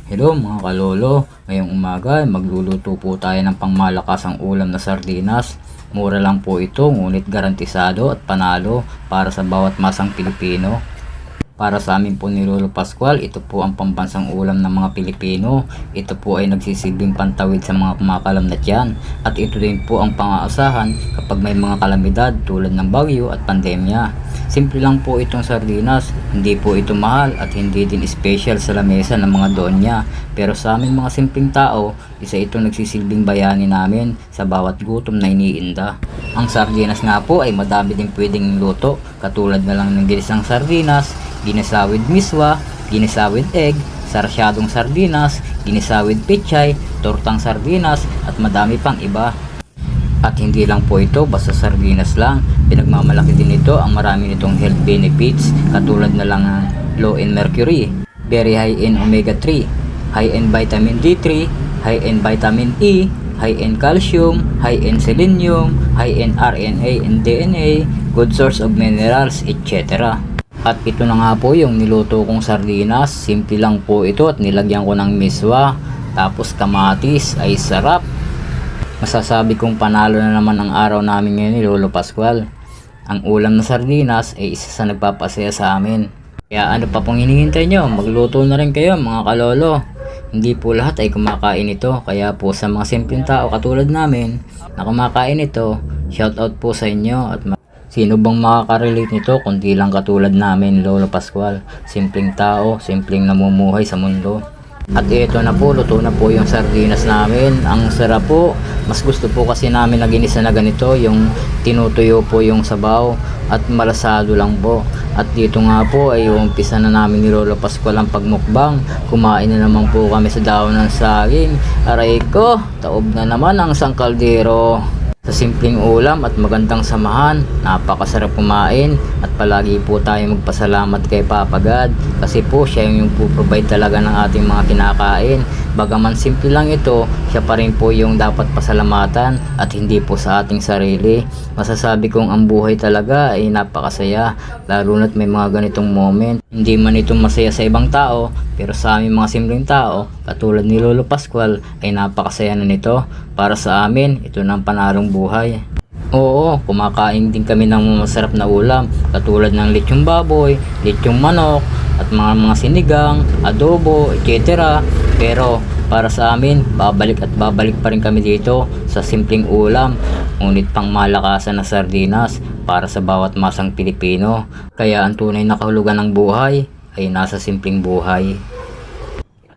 Hello mga kalolo, ngayong umaga magluluto po tayo ng pangmalakasang ulam na sardinas. Mura lang po ito ngunit garantisado at panalo para sa bawat masang Pilipino. Para sa amin po ni Lolo Pascual, ito po ang pambansang ulam ng mga Pilipino. Ito po ay nagsisilbing pantawid sa mga kumakalamnat yan. At ito din po ang pangaasahan kapag may mga kalamidad tulad ng bagyo at pandemya. Simple lang po itong sardinas, hindi po ito mahal at hindi din special sa lamesa ng mga donya. Pero sa amin mga simpleng tao, isa itong nagsisilbing bayani namin sa bawat gutom na iniinda. Ang sardinas nga po ay madami din pwedeng luto, katulad na lang ng ginisang sardinas, ginisa with miswa, ginisa with egg, sarsyadong sardinas, ginisa with pechay, tortang sardinas at madami pang iba. At hindi lang po ito basta sardinas lang, pinagmamalaki din ito ang marami nitong health benefits katulad na lang ng low in mercury, very high in omega 3, high in vitamin D3, high in vitamin E, high in calcium, high in selenium, high in RNA and DNA, good source of minerals, etc. At ito na nga po yung niluto kong sardinas. Simple lang po ito at nilagyan ko ng miswa tapos kamatis. Ay sarap. Masasabi kong panalo na naman ang araw namin ngayon ni Lolo Pascual. Ang ulam na sardinas ay isa sa nagpapasaya sa amin. Kaya ano pa pong hinihintay nyo? Magluto na rin kayo mga kalolo. Hindi po lahat ay kumakain ito. Kaya po sa mga simpleng tao katulad namin na kumakain ito, shout out po sa inyo. At sino bang makaka-relate nito kundi lang katulad namin Lolo Pascual, simpleng tao, simpleng namumuhay sa mundo. At ito na po, luto na po yung sardinas namin. Ang sarap po. Mas gusto po kasi namin na ginisa na ganito, yung tinutuyo po yung sabaw at malasado lang po. At dito nga po ay umpisa na namin ni Lolo Pascual ang pagmukbang. Kumain na naman po kami sa daon ng saging. Aray ko, taob na naman ang sangkaldero. Sa simpleng ulam at magandang samahan, napakasarap kumain at palagi po tayo magpasalamat kay Papa God kasi po siya yung provide talaga ng ating mga kinakain. Bagaman simple lang ito, siya pa rin po yung dapat pasalamatan at hindi po sa ating sarili. Masasabi kong ang buhay talaga ay napakasaya, lalo na't may mga ganitong moment. Hindi man ito masaya sa ibang tao, pero sa aming mga simpleng tao, katulad ni Lolo Pascual, ay napakasaya na nito. Para sa amin, ito na ang panalong buhay. Oo, kumakain din kami ng masarap na ulam, katulad ng lechong baboy, lechong manok, at mga sinigang, adobo, etc. Pero para sa amin, babalik at babalik pa rin kami dito sa simpleng ulam, ngunit pang malakasan na sardinas para sa bawat masang Pilipino. Kaya ang tunay na kahulugan ng buhay ay nasa simpleng buhay.